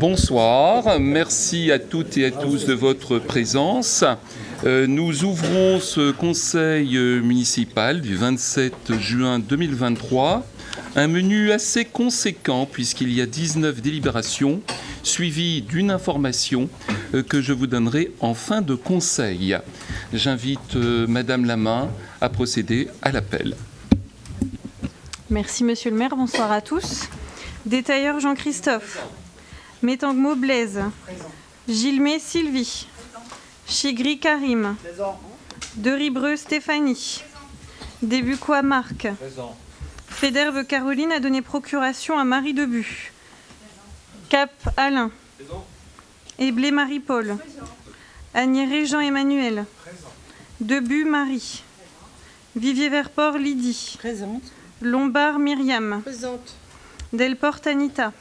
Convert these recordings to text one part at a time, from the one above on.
Bonsoir, merci à toutes et à tous de votre présence. Nous ouvrons ce conseil municipal du 27 juin 2023. Un menu assez conséquent puisqu'il y a 19 délibérations suivies d'une information que je vous donnerai en fin de conseil. J'invite Madame Lamain à procéder à l'appel. Merci Monsieur le maire, bonsoir à tous. Détailleur Jean-Christophe. Métangmo Blaise. Gilmé Sylvie. Chigri Karim. Deribreux Stéphanie. Débucois Marc. Féderve Caroline a donné procuration à Marie Debu. Cap Alain. Éblé Marie-Paul. Agniéré Jean-Emmanuel. Debu Marie. Vivier Verport Lydie. Présente. Lombard Myriam. Présente. Delporte Anita.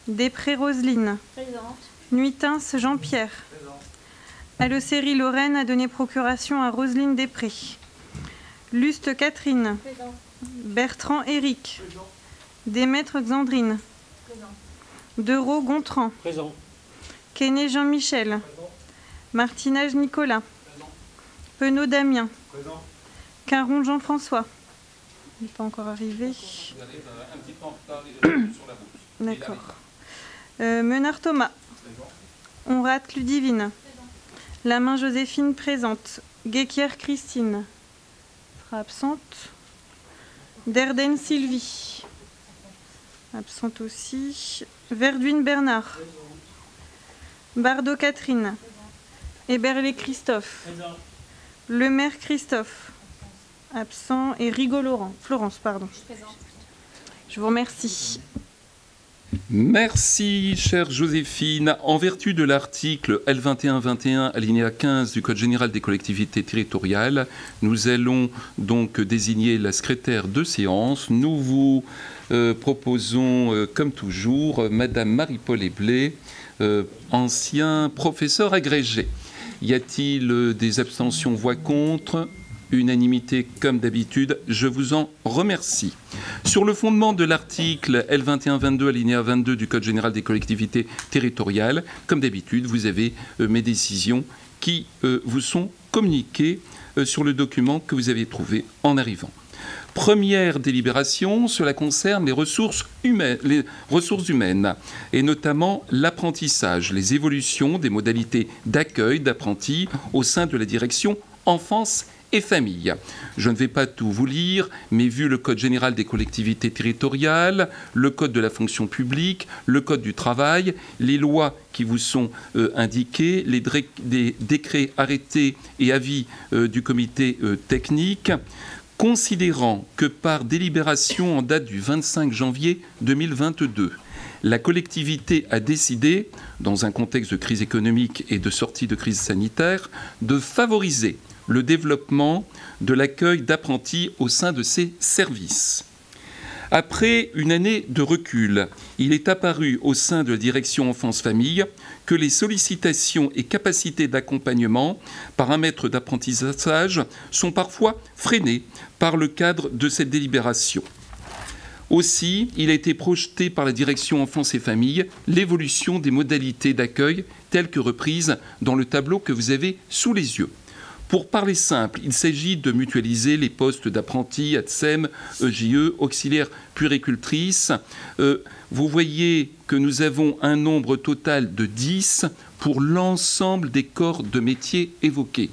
Després Roselyne. Présente. Nuitins Jean-Pierre. Allocéry Lorraine a donné procuration à Roselyne Després. Luste Catherine. Présente. Bertrand Éric. Démètre Xandrine. Présent. Dereau Gontran. Présent. Quesnay Jean-Michel. Martinage Nicolas. Présent. Penaud Damien. Présent. Caron Jean-François. Il n'est pas encore arrivé. Vous arrivez un petit peu en retard, il est sur la route. D'accord. Menard Thomas. Onrate Ludivine. La main Joséphine présente. Guéquière Christine. Sera absente. Derden Sylvie. Absente aussi. Verduine Bernard. Bardot Catherine. Héberlé Christophe. Présent. Lemaire Christophe. Absent. Et Rigaud Laurent. Florence, pardon. Je vous remercie. Merci, chère Joséphine. En vertu de l'article L2121, alinéa 15 du Code général des collectivités territoriales, nous allons donc désigner la secrétaire de séance. Nous vous proposons, comme toujours, Madame Marie-Paul Éblé, ancien professeur agrégé. Y a-t-il des abstentions, voix contre ? Unanimité comme d'habitude, je vous en remercie. Sur le fondement de l'article L2122 alinéa 22 du Code général des collectivités territoriales, comme d'habitude, vous avez mes décisions qui vous sont communiquées sur le document que vous avez trouvé en arrivant. Première délibération, cela concerne les ressources humaines et notamment l'apprentissage, les évolutions des modalités d'accueil d'apprentis au sein de la direction enfance et famille. Je ne vais pas tout vous lire, mais vu le Code général des collectivités territoriales, le Code de la fonction publique, le Code du travail, les lois qui vous sont indiquées, les décrets, arrêtés et avis du comité technique, considérant que par délibération en date du 25 janvier 2022, la collectivité a décidé, dans un contexte de crise économique et de sortie de crise sanitaire, de favoriser le développement de l'accueil d'apprentis au sein de ses services. Après une année de recul, il est apparu au sein de la direction enfance-famille que les sollicitations et capacités d'accompagnement par un maître d'apprentissage sont parfois freinées par le cadre de cette délibération. Aussi, il a été projeté par la direction enfance et famille l'évolution des modalités d'accueil telles que reprises dans le tableau que vous avez sous les yeux. Pour parler simple, il s'agit de mutualiser les postes d'apprentis, ATSEM, EJE, auxiliaires puéricultrices. Vous voyez que nous avons un nombre total de 10 pour l'ensemble des corps de métiers évoqués.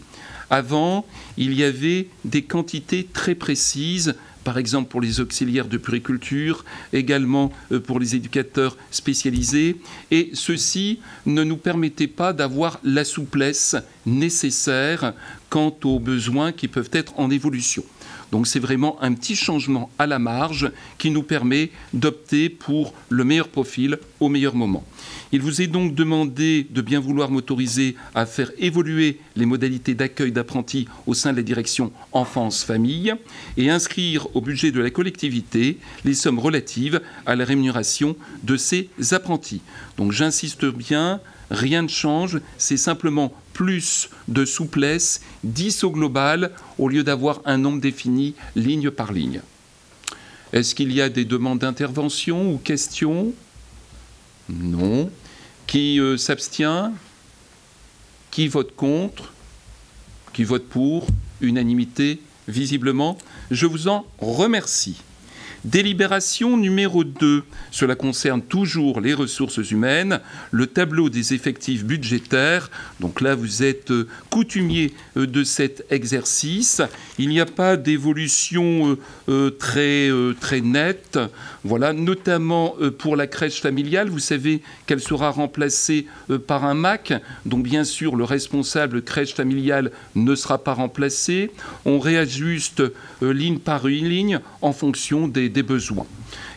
Avant, il y avait des quantités très précises, par exemple pour les auxiliaires de puériculture, également pour les éducateurs spécialisés. Et ceci ne nous permettait pas d'avoir la souplesse nécessaire quant aux besoins qui peuvent être en évolution. Donc c'est vraiment un petit changement à la marge qui nous permet d'opter pour le meilleur profil au meilleur moment. Il vous est donc demandé de bien vouloir m'autoriser à faire évoluer les modalités d'accueil d'apprentis au sein de la direction enfance-famille et inscrire au budget de la collectivité les sommes relatives à la rémunération de ces apprentis. Donc j'insiste bien, rien ne change, c'est simplement plus de souplesse, 10 au global, au lieu d'avoir un nombre défini ligne par ligne. Est-ce qu'il y a des demandes d'intervention ou questions ? Non. Qui s'abstient? Qui vote contre? Qui vote pour? Unanimité, visiblement. Je vous en remercie. Délibération numéro 2. Cela concerne toujours les ressources humaines, le tableau des effectifs budgétaires. Donc là, vous êtes coutumier de cet exercice. Il n'y a pas d'évolution très nette. Voilà, notamment pour la crèche familiale. Vous savez qu'elle sera remplacée par un MAC. Donc bien sûr, le responsable crèche familiale ne sera pas remplacé. On réajuste ligne par ligne en fonction des besoins.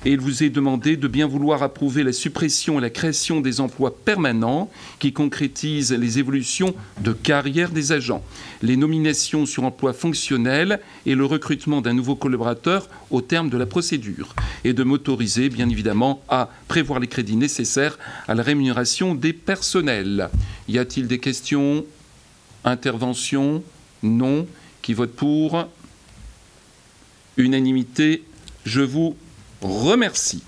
Et il vous est demandé de bien vouloir approuver la suppression et la création des emplois permanents qui concrétisent les évolutions de carrière des agents, les nominations sur emploi fonctionnel et le recrutement d'un nouveau collaborateur au terme de la procédure, et de m'autoriser bien évidemment à prévoir les crédits nécessaires à la rémunération des personnels. Y a-t-il des questions? Interventions? Non. Qui vote pour? Unanimité. Je vous remercie.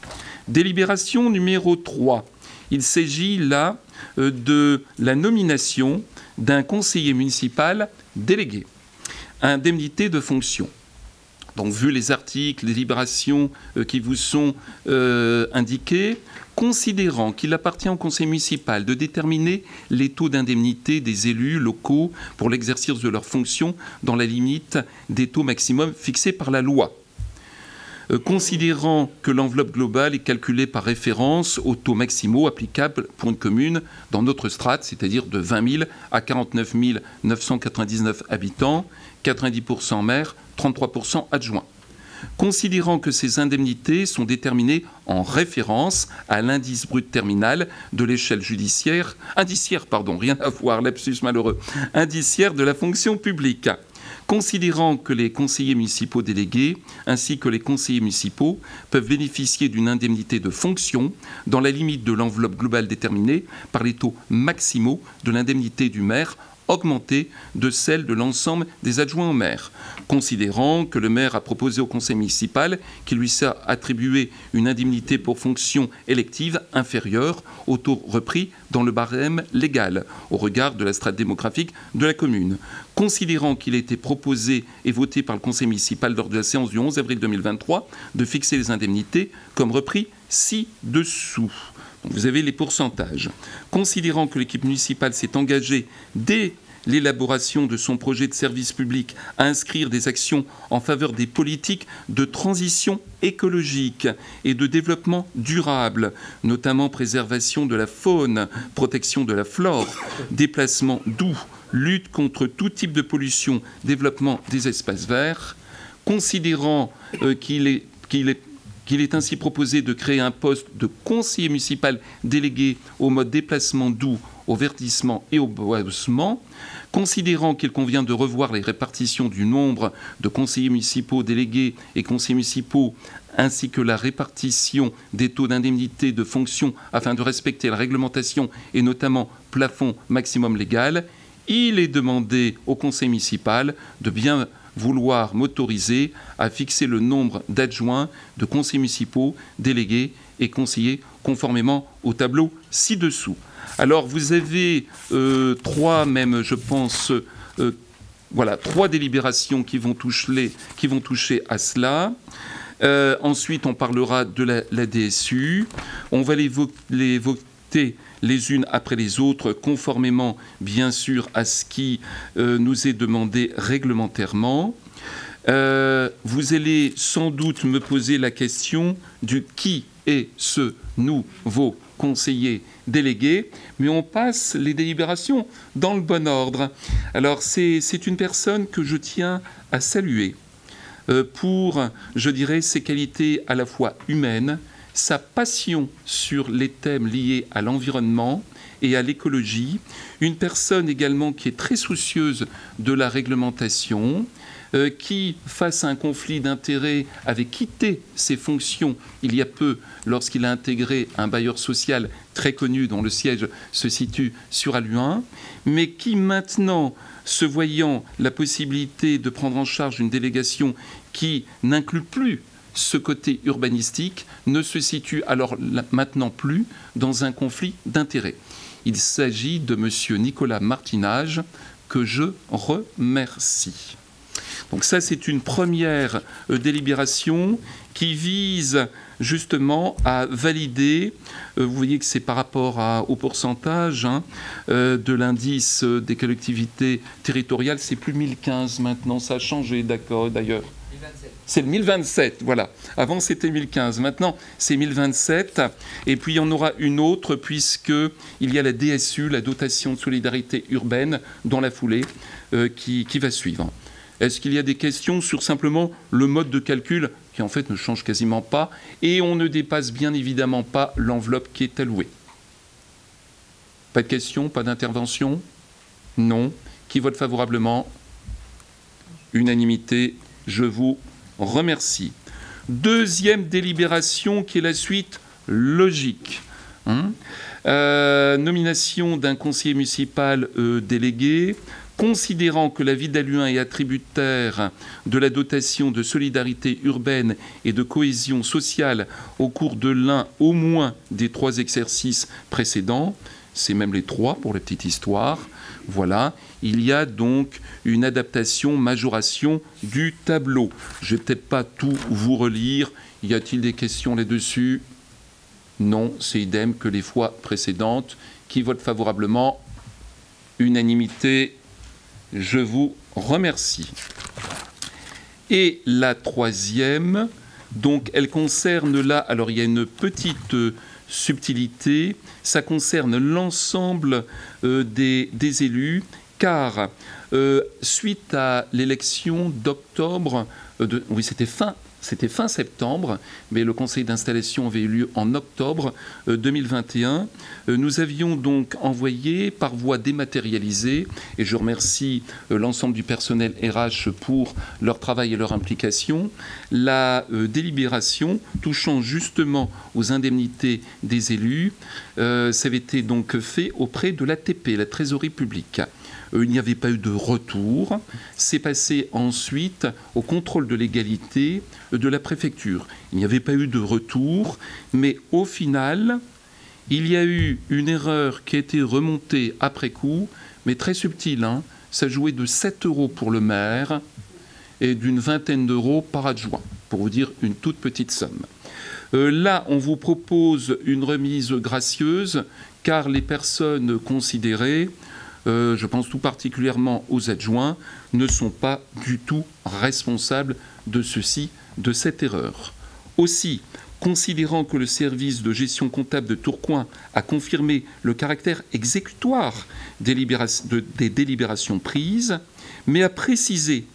Délibération numéro 3. Il s'agit là de la nomination d'un conseiller municipal délégué. Indemnité de fonction. Donc, vu les articles, les délibérations qui vous sont indiqués, considérant qu'il appartient au conseil municipal de déterminer les taux d'indemnité des élus locaux pour l'exercice de leurs fonctions dans la limite des taux maximums fixés par la loi. Considérant que l'enveloppe globale est calculée par référence aux taux maximaux applicables pour une commune dans notre strate, c'est-à-dire de 20 000 à 49 999 habitants, 90% maires, 33% adjoints. Considérant que ces indemnités sont déterminées en référence à l'indice brut terminal de l'échelle judiciaire, indiciaire de la fonction publique. Considérant que les conseillers municipaux délégués ainsi que les conseillers municipaux peuvent bénéficier d'une indemnité de fonction dans la limite de l'enveloppe globale déterminée par les taux maximaux de l'indemnité du maire augmentée de celle de l'ensemble des adjoints au maire. Considérant que le maire a proposé au conseil municipal qu'il lui soit attribué une indemnité pour fonction élective inférieure au taux repris dans le barème légal au regard de la strate démographique de la commune. Considérant qu'il a été proposé et voté par le conseil municipal lors de la séance du 11 avril 2023 de fixer les indemnités comme repris ci-dessous. Vous avez les pourcentages. Considérant que l'équipe municipale s'est engagée dès l'élaboration de son projet de service public à inscrire des actions en faveur des politiques de transition écologique et de développement durable, notamment préservation de la faune, protection de la flore, déplacement doux, lutte contre tout type de pollution, développement des espaces verts, considérant qu'il est ainsi proposé de créer un poste de conseiller municipal délégué au mode déplacement doux, au verdissement et au boisement, considérant qu'il convient de revoir les répartitions du nombre de conseillers municipaux délégués et conseillers municipaux, ainsi que la répartition des taux d'indemnité de fonction afin de respecter la réglementation et notamment plafond maximum légal, il est demandé au conseil municipal de bien vouloir m'autoriser à fixer le nombre d'adjoints, de conseillers municipaux, délégués et conseillers conformément au tableau ci-dessous. Alors vous avez trois délibérations qui vont toucher à cela. Ensuite, on parlera de la DSU. On va les voter les unes après les autres, conformément, bien sûr, à ce qui nous est demandé réglementairement. Vous allez sans doute me poser la question du qui est ce nouveau conseiller délégué, mais on passe les délibérations dans le bon ordre. Alors, c'est une personne que je tiens à saluer pour, je dirais, ses qualités à la fois humaines, sa passion sur les thèmes liés à l'environnement et à l'écologie, une personne également qui est très soucieuse de la réglementation, qui, face à un conflit d'intérêts, avait quitté ses fonctions il y a peu lorsqu'il a intégré un bailleur social très connu dont le siège se situe sur Alluin, mais qui maintenant, se voyant la possibilité de prendre en charge une délégation qui n'inclut plus ce côté urbanistique ne se situe alors maintenant plus dans un conflit d'intérêts. Il s'agit de M. Nicolas Martinage, que je remercie. Donc ça, c'est une première délibération qui vise justement à valider, vous voyez que c'est par rapport au pourcentage de l'indice des collectivités territoriales, c'est plus 1015 maintenant, ça a changé d'accord d'ailleurs. C'est le 1027, voilà. Avant, c'était 1015. Maintenant, c'est 1027. Et puis, il y en aura une autre, puisqu'il y a la DSU, la dotation de solidarité urbaine, dans la foulée, qui va suivre. Est-ce qu'il y a des questions sur simplement le mode de calcul, qui en fait ne change quasiment pas, et on ne dépasse bien évidemment pas l'enveloppe qui est allouée? Pas de questions, pas d'intervention? Non. Qui vote favorablement? Unanimité. Je vous remercie. Deuxième délibération qui est la suite logique. Nomination d'un conseiller municipal délégué. Considérant que la ville d'Halluin est attributaire de la dotation de solidarité urbaine et de cohésion sociale au cours de l'un au moins des 3 exercices précédents, c'est même les 3 pour la petite histoire, voilà, il y a donc une adaptation, majoration du tableau. Je ne vais peut-être pas tout vous relire. Y a-t-il des questions là-dessus? Non, c'est idem que les fois précédentes. Qui vote favorablement? Unanimité. Je vous remercie. Et la troisième, donc elle concerne là, alors il y a une petite subtilité, ça concerne l'ensemble des élus, car suite à l'élection d'octobre, oui c'était fin septembre, mais le conseil d'installation avait eu lieu en octobre 2021. Nous avions donc envoyé par voie dématérialisée, et je remercie l'ensemble du personnel RH pour leur travail et leur implication, la délibération touchant justement aux indemnités des élus. Ça avait été donc fait auprès de l'ATP, la Trésorerie publique. Il n'y avait pas eu de retour. C'est passé ensuite au contrôle de légalité de la préfecture. Il n'y avait pas eu de retour, mais au final, il y a eu une erreur qui a été remontée après coup, mais très subtile. Ça jouait de 7 € pour le maire et d'une vingtaine d'euros par adjoint, pour vous dire une toute petite somme. Là, on vous propose une remise gracieuse, car les personnes considérées, je pense tout particulièrement aux adjoints, ne sont pas du tout responsables de cette erreur. Aussi, considérant que le service de gestion comptable de Tourcoing a confirmé le caractère exécutoire des délibérations prises, mais a précisé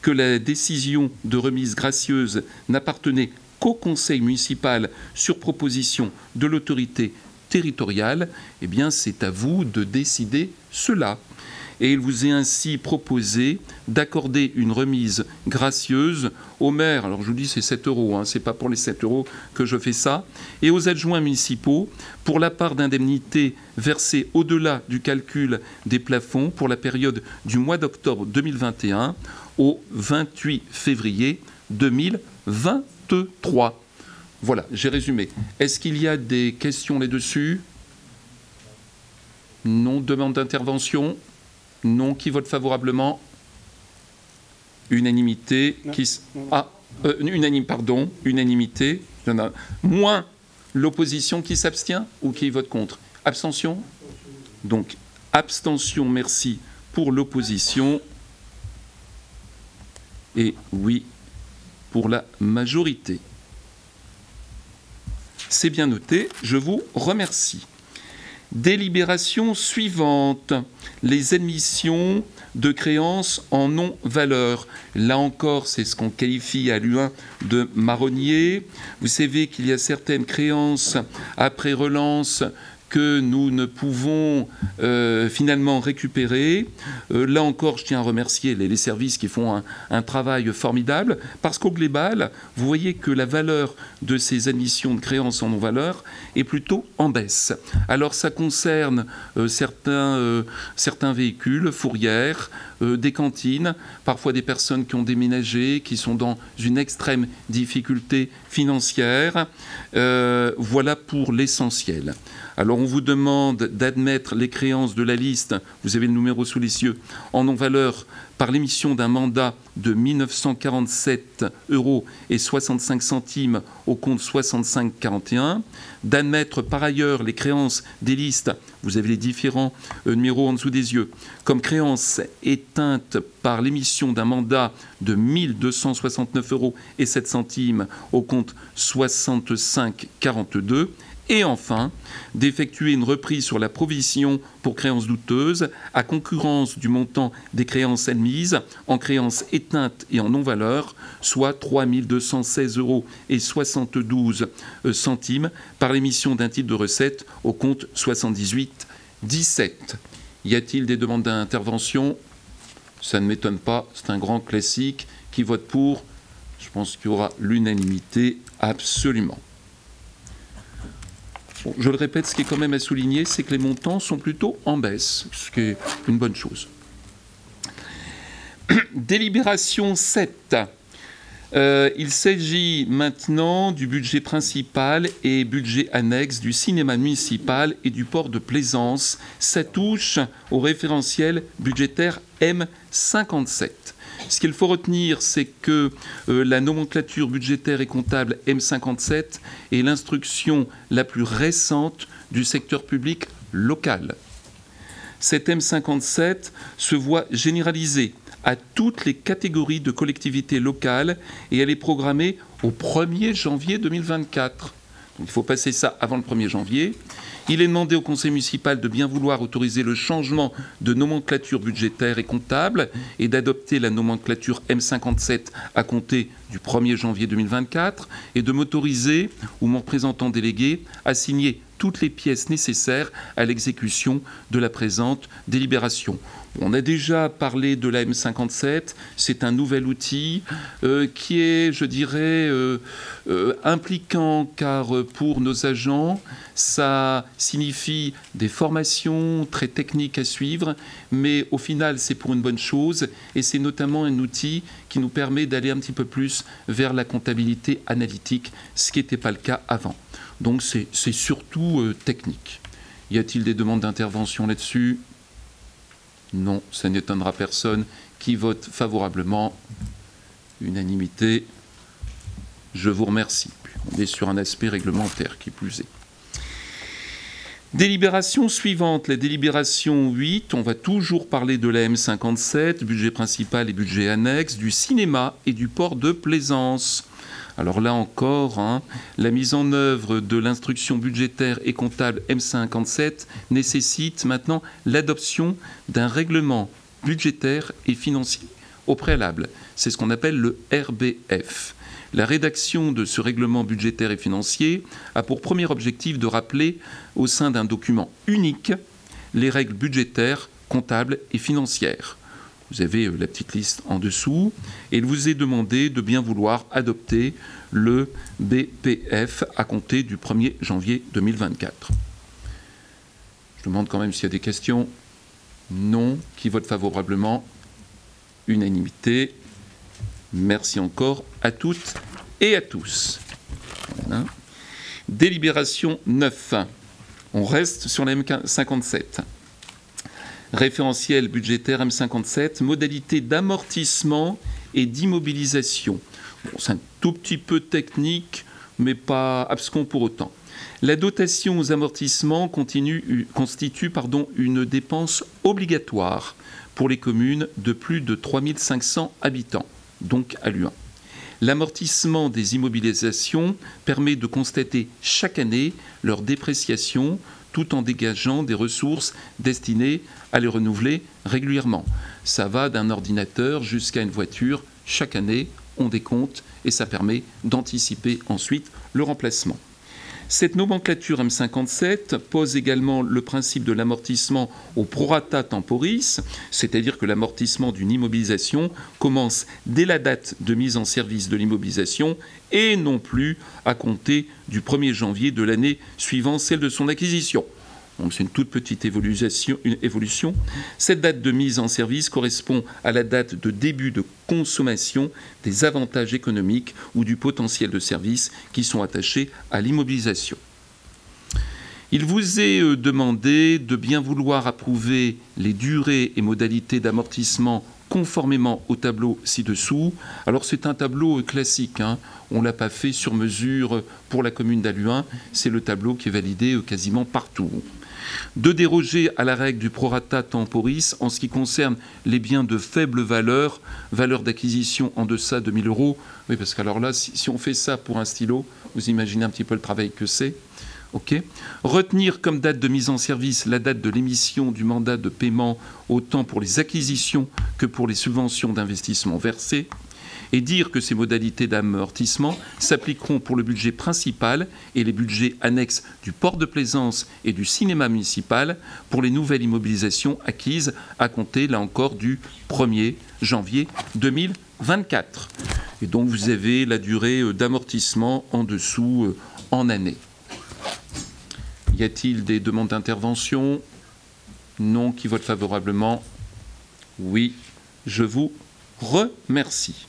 que la décision de remise gracieuse n'appartenait qu'au conseil municipal sur proposition de l'autorité territoriale, eh bien c'est à vous de décider cela. Et il vous est ainsi proposé d'accorder une remise gracieuse au maire. Alors je vous dis c'est 7 €, c'est pas pour les 7 € que je fais ça. Et aux adjoints municipaux pour la part d'indemnité versée au-delà du calcul des plafonds pour la période du mois d'octobre 2021 au 28 février 2023. Voilà, j'ai résumé. Est-ce qu'il y a des questions là-dessus? Non. Demande d'intervention? Non. Qui vote favorablement? Unanimité. Unanimité. Il y en a moins l'opposition qui s'abstient ou qui vote contre? Abstention? Donc, abstention, merci pour l'opposition. Et oui pour la majorité. C'est bien noté, je vous remercie. Délibération suivante, les émissions de créances en non-valeur. Là encore, c'est ce qu'on qualifie à Halluin de marronnier. Vous savez qu'il y a certaines créances après relance que nous ne pouvons finalement récupérer. Là encore, je tiens à remercier les services qui font un travail formidable, parce qu'au global, vous voyez que la valeur de ces admissions de créances en non-valeur est plutôt en baisse. Alors ça concerne certains véhicules, fourrières, des cantines, parfois des personnes qui ont déménagé, qui sont dans une extrême difficulté financière. Voilà pour l'essentiel. Alors on vous demande d'admettre les créances de la liste, vous avez le numéro sous les yeux, en non-valeur par l'émission d'un mandat de 1947,65 € au compte 6541, d'admettre par ailleurs les créances des listes, vous avez les différents numéros en dessous des yeux, comme créances éteintes par l'émission d'un mandat de 1269,07 € au compte 6542, et enfin, d'effectuer une reprise sur la provision pour créances douteuses à concurrence du montant des créances admises en créances éteintes et en non-valeur, soit 3 216,72 € par l'émission d'un titre de recette au compte 7817. Y a-t-il des demandes d'intervention? Ça ne m'étonne pas, c'est un grand classique. Qui vote pour? Je pense qu'il y aura l'unanimité absolument. Bon, je le répète, ce qui est quand même à souligner, c'est que les montants sont plutôt en baisse, ce qui est une bonne chose. Délibération 7. Il s'agit maintenant du budget principal et budget annexe du cinéma municipal et du port de Plaisance. Ça touche au référentiel budgétaire M57. Ce qu'il faut retenir, c'est que la nomenclature budgétaire et comptable M57 est l'instruction la plus récente du secteur public local. Cette M57 se voit généralisée à toutes les catégories de collectivités locales et elle est programmée au 1er janvier 2024. Donc il faut passer ça avant le 1er janvier. Il est demandé au conseil municipal de bien vouloir autoriser le changement de nomenclature budgétaire et comptable et d'adopter la nomenclature M57 à compter du 1er janvier 2024 et de m'autoriser, ou mon représentant délégué, à signer toutes les pièces nécessaires à l'exécution de la présente délibération. On a déjà parlé de la M57, c'est un nouvel outil qui est, je dirais, impliquant, car pour nos agents, ça signifie des formations très techniques à suivre, mais au final, c'est pour une bonne chose, et c'est notamment un outil qui nous permet d'aller un petit peu plus vers la comptabilité analytique, ce qui n'était pas le cas avant. Donc c'est surtout technique. Y a-t-il des demandes d'intervention là-dessus ? Non, ça n'étonnera personne. Qui vote favorablement? Unanimité. Je vous remercie. On est sur un aspect réglementaire qui plus est. Délibération suivante, la délibération 8. On va toujours parler de la M57, budget principal et budget annexe, du cinéma et du port de Plaisance. Alors là encore, la mise en œuvre de l'instruction budgétaire et comptable M57 nécessite maintenant l'adoption d'un règlement budgétaire et financier au préalable. C'est ce qu'on appelle le RBF. La rédaction de ce règlement budgétaire et financier a pour premier objectif de rappeler au sein d'un document unique les règles budgétaires, comptables et financières. Vous avez la petite liste en dessous et il vous est demandé de bien vouloir adopter le BPF à compter du 1er janvier 2024. Je demande quand même s'il y a des questions. Non. Qui vote favorablement? Unanimité. Merci encore à toutes et à tous. Voilà. Délibération 9. On reste sur la M57. Référentiel budgétaire M57, modalité d'amortissement et d'immobilisation. Bon, c'est un tout petit peu technique, mais pas abscon pour autant. La dotation aux amortissements constitue une dépense obligatoire pour les communes de plus de 3500 habitants, donc à Luant. L'amortissement des immobilisations permet de constater chaque année leur dépréciation tout en dégageant des ressources destinées à les renouveler régulièrement. Ça va d'un ordinateur jusqu'à une voiture. Chaque année, on décompte et ça permet d'anticiper ensuite le remplacement. Cette nomenclature M57 pose également le principe de l'amortissement au prorata temporis, c'est-à-dire que l'amortissement d'une immobilisation commence dès la date de mise en service de l'immobilisation et non plus à compter du 1er janvier de l'année suivant celle de son acquisition. Donc c'est une toute petite évolution. Cette date de mise en service correspond à la date de début de consommation des avantages économiques ou du potentiel de service qui sont attachés à l'immobilisation. Il vous est demandé de bien vouloir approuver les durées et modalités d'amortissement conformément au tableau ci-dessous. Alors c'est un tableau classique, hein. On ne l'a pas fait sur mesure pour la commune d'Halluin, c'est le tableau qui est validé quasiment partout. De déroger à la règle du prorata temporis en ce qui concerne les biens de faible valeur d'acquisition en deçà de 1 000 €. Oui, parce qu'alors là, si on fait ça pour un stylo, vous imaginez un petit peu le travail que c'est. Okay. Retenir comme date de mise en service la date de l'émission du mandat de paiement autant pour les acquisitions que pour les subventions d'investissement versées et dire que ces modalités d'amortissement s'appliqueront pour le budget principal et les budgets annexes du port de plaisance et du cinéma municipal pour les nouvelles immobilisations acquises à compter, là encore, du 1er janvier 2024. Et donc vous avez la durée d'amortissement en dessous en année. Y a-t-il des demandes d'intervention? Non. Qui vote favorablement? Oui. Je vous remercie.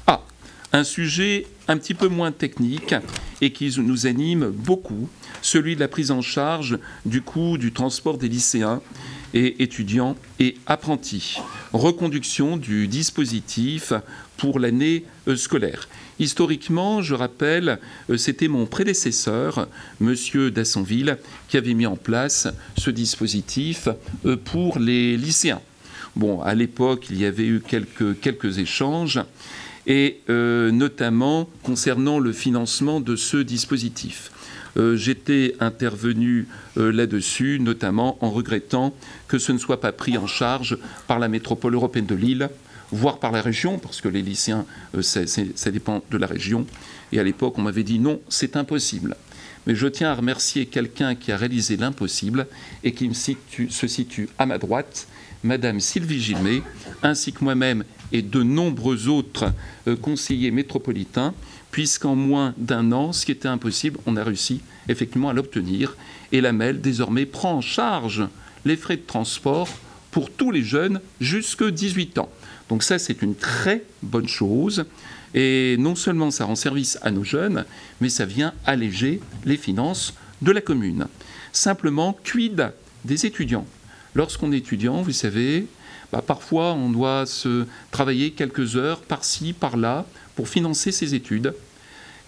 Ah, un sujet un petit peu moins technique et qui nous anime beaucoup, celui de la prise en charge du coût du transport des lycéens et étudiants et apprentis. Reconduction du dispositif pour l'année scolaire. Historiquement, je rappelle, c'était mon prédécesseur, M. Dassonville, qui avait mis en place ce dispositif pour les lycéens. Bon, à l'époque, il y avait eu quelques échanges, et notamment concernant le financement de ce dispositif. J'étais intervenu là-dessus, notamment en regrettant que ce ne soit pas pris en charge par la métropole européenne de Lille, voire par la région, parce que les lycéens, ça dépend de la région. Et à l'époque, on m'avait dit non, c'est impossible. Mais je tiens à remercier quelqu'un qui a réalisé l'impossible et qui se situe à ma droite, Madame Sylvie Gilmet, ainsi que moi-même et de nombreux autres conseillers métropolitains, puisqu'en moins d'un an, ce qui était impossible, on a réussi effectivement à l'obtenir. Et la MEL, désormais, prend en charge les frais de transport pour tous les jeunes jusqu'à 18 ans. Donc ça, c'est une très bonne chose. Et non seulement ça rend service à nos jeunes, mais ça vient alléger les finances de la commune. Simplement, quid des étudiants? Lorsqu'on est étudiant, vous savez, parfois on doit se travailler quelques heures par-ci, par-là, pour financer ses études.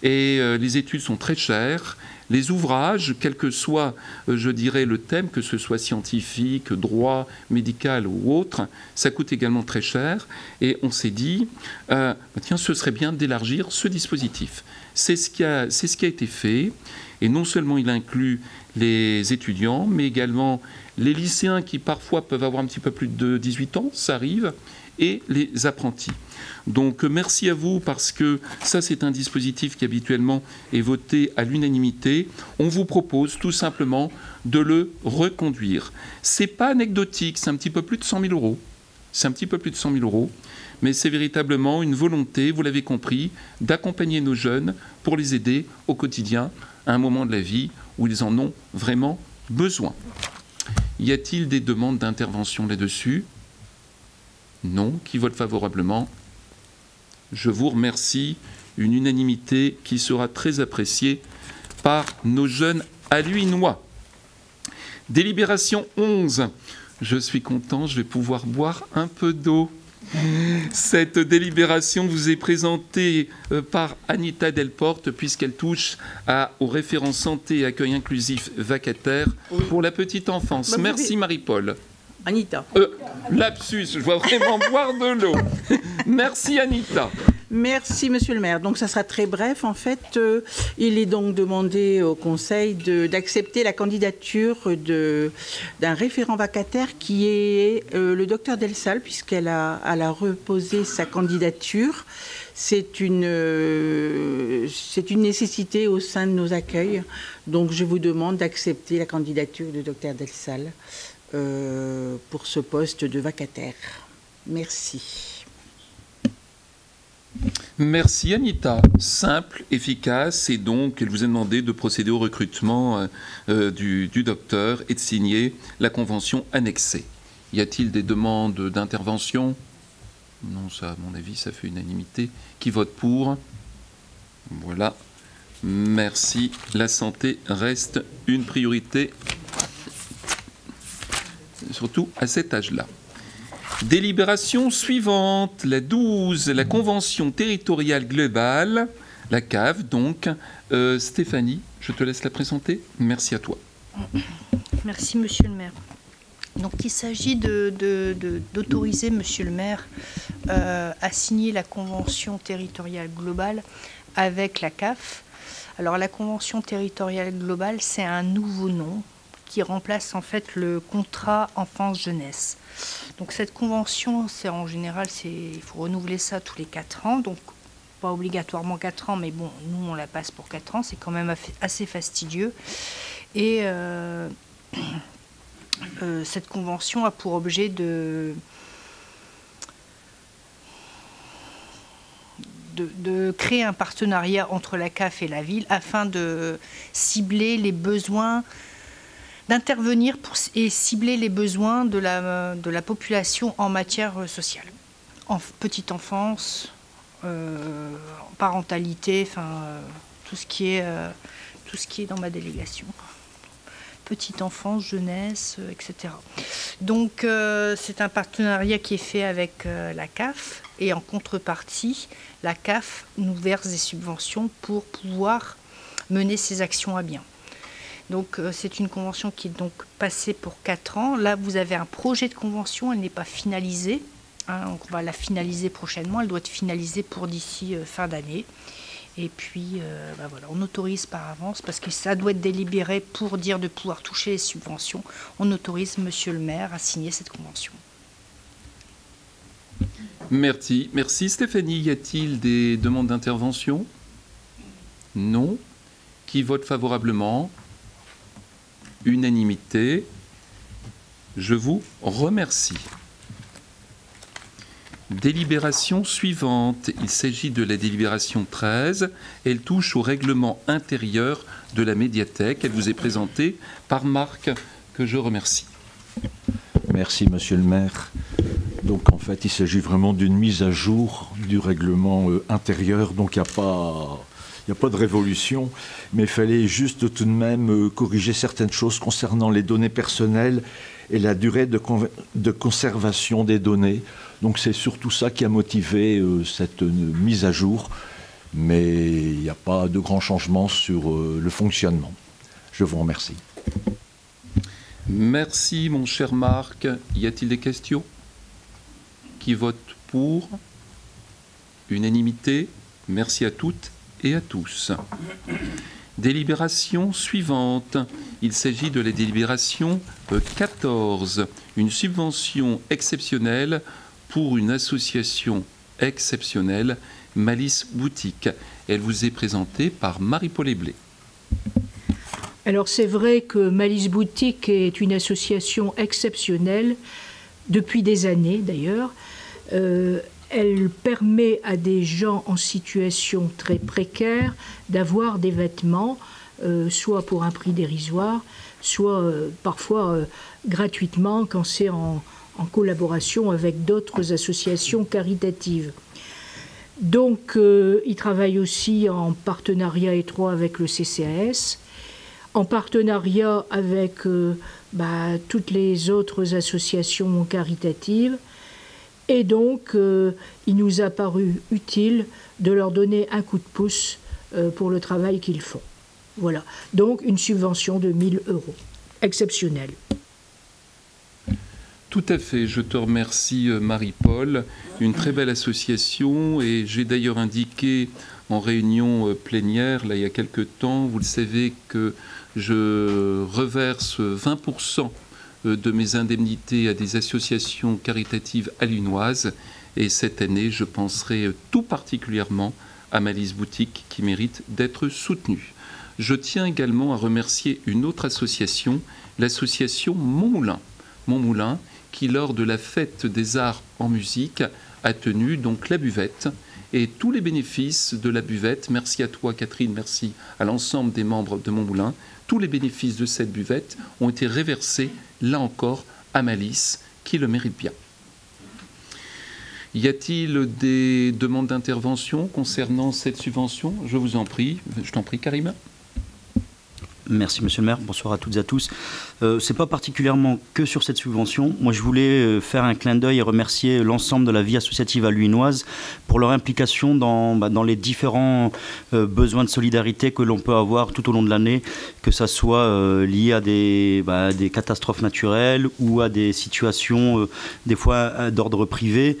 Et les études sont très chères. Les ouvrages, quel que soit, je dirais, le thème, que ce soit scientifique, droit, médical ou autre, ça coûte également très cher. Et on s'est dit, tiens, ce serait bien d'élargir ce dispositif. C'est ce qui a été fait. Et non seulement il inclut les étudiants, mais également les lycéens qui parfois peuvent avoir un petit peu plus de 18 ans, ça arrive, et les apprentis. Donc merci à vous parce que ça c'est un dispositif qui habituellement est voté à l'unanimité. On vous propose tout simplement de le reconduire. C'est pas anecdotique, c'est un petit peu plus de 100 000 €. C'est un petit peu plus de 100 000 €, mais c'est véritablement une volonté, vous l'avez compris, d'accompagner nos jeunes pour les aider au quotidien à un moment de la vie où ils en ont vraiment besoin. Y a-t-il des demandes d'intervention là-dessus? Non. Qui vote favorablement? Je vous remercie. Une unanimité qui sera très appréciée par nos jeunes Halluinois. Délibération 11. Je suis content, je vais pouvoir boire un peu d'eau. Cette délibération vous est présentée par Anita Delporte puisqu'elle touche au référent santé et accueil inclusif vacataire pour la petite enfance. Merci Marie-Paul. Anita. Lapsus, je vois vraiment boire de l'eau. Merci Anita. Merci, Monsieur le maire. Donc, ça sera très bref. En fait, il est donc demandé au Conseil d'accepter la candidature d'un référent vacataire qui est le docteur Delsal, puisqu'elle a reposé sa candidature. C'est une nécessité au sein de nos accueils. Donc, je vous demande d'accepter la candidature du docteur Delsal pour ce poste de vacataire. Merci. Merci Anita. Simple, efficace, et donc elle vous a demandé de procéder au recrutement du docteur et de signer la convention annexée. Y a-t-il des demandes d'intervention? Non, ça, à mon avis, ça fait unanimité. Qui vote pour? Voilà. Merci. La santé reste une priorité, surtout à cet âge-là. Délibération suivante, la 12, la Convention territoriale globale, la CAV, donc. Stéphanie, je te laisse la présenter. Merci à toi. Merci, Monsieur le maire. Donc, il s'agit d'autoriser Monsieur le maire à signer la Convention territoriale globale avec la CAF. Alors, la Convention territoriale globale, c'est un nouveau nom qui remplace en fait le contrat enfance-jeunesse. Donc cette convention, c'est en général, il faut renouveler ça tous les 4 ans, donc pas obligatoirement 4 ans, mais bon, nous on la passe pour 4 ans, c'est quand même assez fastidieux. Et cette convention a pour objet de créer un partenariat entre la CAF et la ville afin de cibler les besoins, d'intervenir et cibler les besoins de la population en matière sociale, en petite enfance, parentalité, enfin tout ce qui est dans ma délégation, petite enfance, jeunesse, etc. Donc c'est un partenariat qui est fait avec la CAF, et en contrepartie, la CAF nous verse des subventions pour pouvoir mener ces actions à bien. Donc c'est une convention qui est donc passée pour 4 ans. Là, vous avez un projet de convention, elle n'est pas finalisée. Donc on va la finaliser prochainement. Elle doit être finalisée pour d'ici fin d'année. Et puis, voilà, on autorise par avance, parce que ça doit être délibéré pour dire de pouvoir toucher les subventions. On autorise Monsieur le maire à signer cette convention. Merci. Merci Stéphanie. Y a-t-il des demandes d'intervention? Non. Qui vote favorablement? Unanimité. Je vous remercie. Délibération suivante. Il s'agit de la délibération 13. Elle touche au règlement intérieur de la médiathèque. Elle vous est présentée par Marc, que je remercie. Merci, Monsieur le maire. Donc, en fait, il s'agit vraiment d'une mise à jour du règlement intérieur. Donc, il n'y a pas de révolution, mais il fallait juste tout de même corriger certaines choses concernant les données personnelles et la durée de conservation des données. Donc c'est surtout ça qui a motivé cette mise à jour, mais il n'y a pas de grands changements sur le fonctionnement. Je vous remercie. Merci mon cher Marc. Y a-t-il des questions? Qui vote pour? Unanimité. Merci à toutes et à tous. Délibération suivante. Il s'agit de la délibération 14, une subvention exceptionnelle pour une association exceptionnelle, Malice Boutique. Elle vous est présentée par Marie-Paul Eblé. Alors c'est vrai que Malice Boutique est une association exceptionnelle, depuis des années d'ailleurs. Elle permet à des gens en situation très précaire d'avoir des vêtements, soit pour un prix dérisoire, soit parfois gratuitement quand c'est en collaboration avec d'autres associations caritatives. Donc, ils travaillent aussi en partenariat étroit avec le CCAS, en partenariat avec toutes les autres associations caritatives. Et donc, il nous a paru utile de leur donner un coup de pouce pour le travail qu'ils font. Voilà. Donc, une subvention de 1 000 €, exceptionnelle. Tout à fait, je te remercie Marie-Paul, une très belle association et j'ai d'ailleurs indiqué en réunion plénière, là il y a quelque temps, vous le savez que je reverse 20% de mes indemnités à des associations caritatives allunoises et cette année je penserai tout particulièrement à Malice Boutique qui mérite d'être soutenue. Je tiens également à remercier une autre association, l'association Montmoulin, qui lors de la fête des arts en musique a tenu donc la buvette et tous les bénéfices de la buvette, merci à toi Catherine, merci à l'ensemble des membres de Montmoulin, tous les bénéfices de cette buvette ont été réversés là encore à Malice qui le mérite bien. Y a-t-il des demandes d'intervention concernant cette subvention? Je vous en prie, je t'en prie Karima. Merci Monsieur le maire, bonsoir à toutes et à tous. C'est pas particulièrement que sur cette subvention. Moi je voulais faire un clin d'œil et remercier l'ensemble de la vie associative alluinoise pour leur implication dans les différents besoins de solidarité que l'on peut avoir tout au long de l'année, que ça soit lié à des catastrophes naturelles ou à des situations des fois d'ordre privé.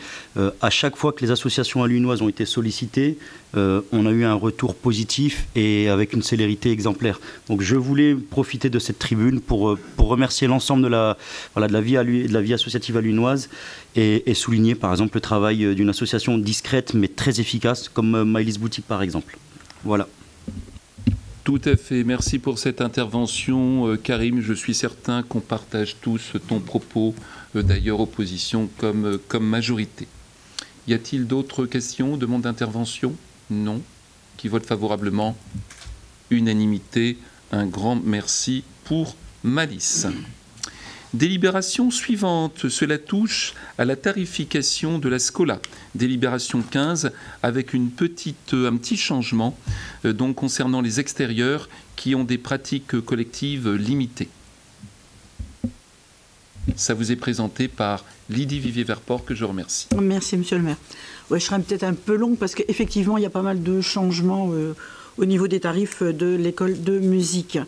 À chaque fois que les associations alluinoises ont été sollicitées, on a eu un retour positif et avec une célérité exemplaire. Donc je voulais profiter de cette tribune pour remercier l'ensemble de la vie associative alluinoise et souligner par exemple le travail d'une association discrète mais très efficace comme Malice Boutique par exemple. Voilà. Tout à fait. Merci pour cette intervention, Karim. Je suis certain qu'on partage tous ton propos, d'ailleurs opposition comme majorité. Y a-t-il d'autres questions, demandes d'intervention? Non. Qui vote favorablement? Unanimité. Un grand merci pour Malice. Délibération suivante, cela touche à la tarification de la Scola. Délibération 15 avec un petit changement donc concernant les extérieurs qui ont des pratiques collectives limitées. Ça vous est présenté par Lydie Vivier-Verport que je remercie. Merci Monsieur le maire. Ouais, je serai peut-être un peu long parce qu'effectivement il y a pas mal de changements au niveau des tarifs de l'école de musique.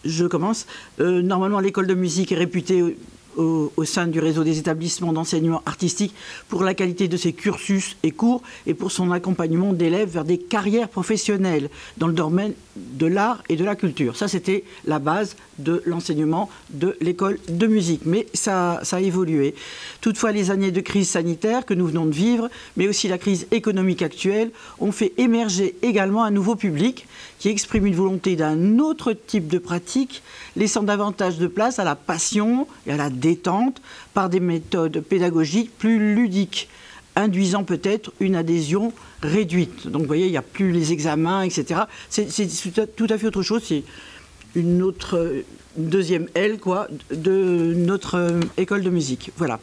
Je commence. Normalement, l'école de musique est réputée au sein du réseau des établissements d'enseignement artistique pour la qualité de ses cursus et cours et pour son accompagnement d'élèves vers des carrières professionnelles dans le domaine de l'art et de la culture. Ça, c'était la base de l'enseignement de l'école de musique. Mais ça a évolué. Toutefois, les années de crise sanitaire que nous venons de vivre, mais aussi la crise économique actuelle, ont fait émerger également un nouveau public qui exprime une volonté d'un autre type de pratique, laissant davantage de place à la passion et à la détente par des méthodes pédagogiques plus ludiques, induisant peut-être une adhésion réduite. Donc vous voyez, il n'y a plus les examens, etc. C'est tout à fait autre chose, c'est une deuxième aile de notre école de musique. Voilà.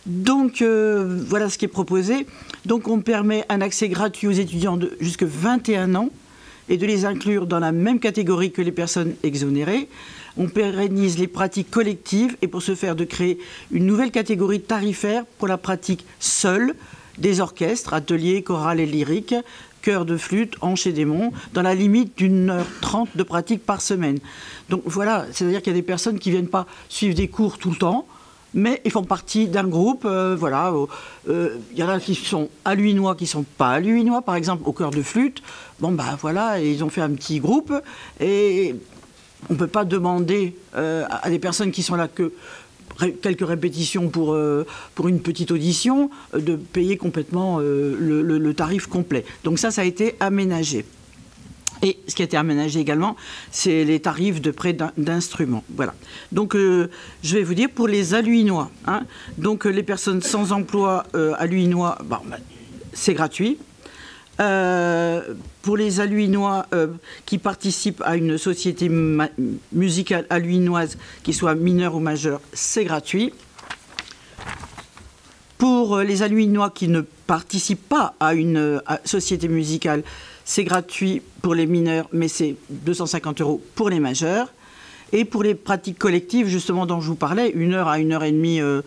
Donc voilà ce qui est proposé. Donc on permet un accès gratuit aux étudiants de jusqu'à 21 ans et de les inclure dans la même catégorie que les personnes exonérées. On pérennise les pratiques collectives et pour ce faire de créer une nouvelle catégorie tarifaire pour la pratique seule des orchestres, ateliers, chorales et lyriques, chœurs de flûte, hanches et démons, dans la limite d'1h30 de pratique par semaine. Donc voilà, c'est-à-dire qu'il y a des personnes qui ne viennent pas suivre des cours tout le temps, mais ils font partie d'un groupe, voilà. Il y en a qui sont alluinois, qui ne sont pas alluinois, par exemple au chœur de flûte. Bon, ben voilà, ils ont fait un petit groupe et on ne peut pas demander à des personnes qui sont là que quelques répétitions pour une petite audition, de payer complètement le tarif complet. Donc ça a été aménagé. Et ce qui a été aménagé également, c'est les tarifs de prêt d'instruments. Voilà. Donc, je vais vous dire pour les alluinois. Hein, donc, les personnes sans emploi alluinois, c'est gratuit. Pour les alluinois qui participent à une société musicale alluinoise, qui soit mineure ou majeure, c'est gratuit. Pour les alluinois qui ne participent pas à une société musicale, c'est gratuit pour les mineurs, mais c'est 250 € pour les majeurs. Et pour les pratiques collectives, justement, dont je vous parlais, 1 heure à 1h30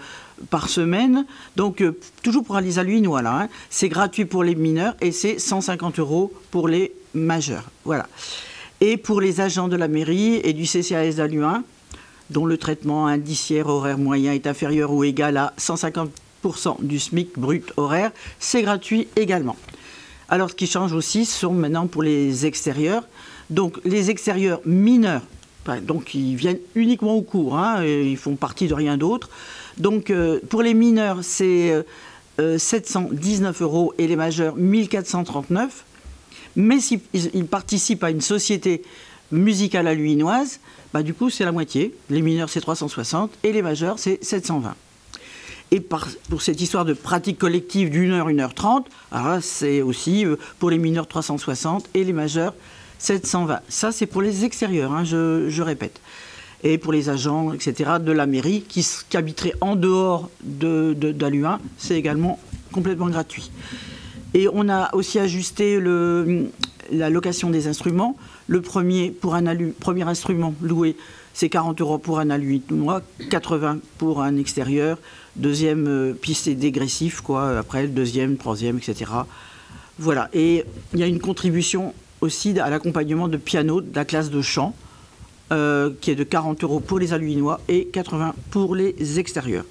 par semaine, donc toujours pour les alluinois, là, hein, c'est gratuit pour les mineurs et c'est 150 € pour les majeurs. Voilà. Et pour les agents de la mairie et du CCAS d'Alluin, dont le traitement indiciaire horaire moyen est inférieur ou égal à 150% du SMIC brut horaire, c'est gratuit également. Alors, ce qui change aussi, ce sont maintenant pour les extérieurs. Donc, les extérieurs mineurs, donc ils viennent uniquement au cours, hein, et ils font partie de rien d'autre. Donc, pour les mineurs, c'est 719 € et les majeurs 1439. Mais s'ils participent à une société musicale alluinoise, du coup, c'est la moitié. Les mineurs, c'est 360 et les majeurs, c'est 720. Et pour cette histoire de pratique collective d'1 h, 1 h 30, c'est aussi pour les mineurs 360 et les majeurs 720. Ça, c'est pour les extérieurs, hein, je répète. Et pour les agents, etc., de la mairie qui habiteraient en dehors d'Alu1, c'est également complètement gratuit. Et on a aussi ajusté la location des instruments. Le premier instrument loué, c'est 40 € pour un alluinois, 80 pour un extérieur. Deuxième piste, c'est dégressif, quoi. Après, le deuxième, troisième, etc. Voilà. Et il y a une contribution aussi à l'accompagnement de piano de la classe de chant, qui est de 40 € pour les alluinois et 80 pour les extérieurs.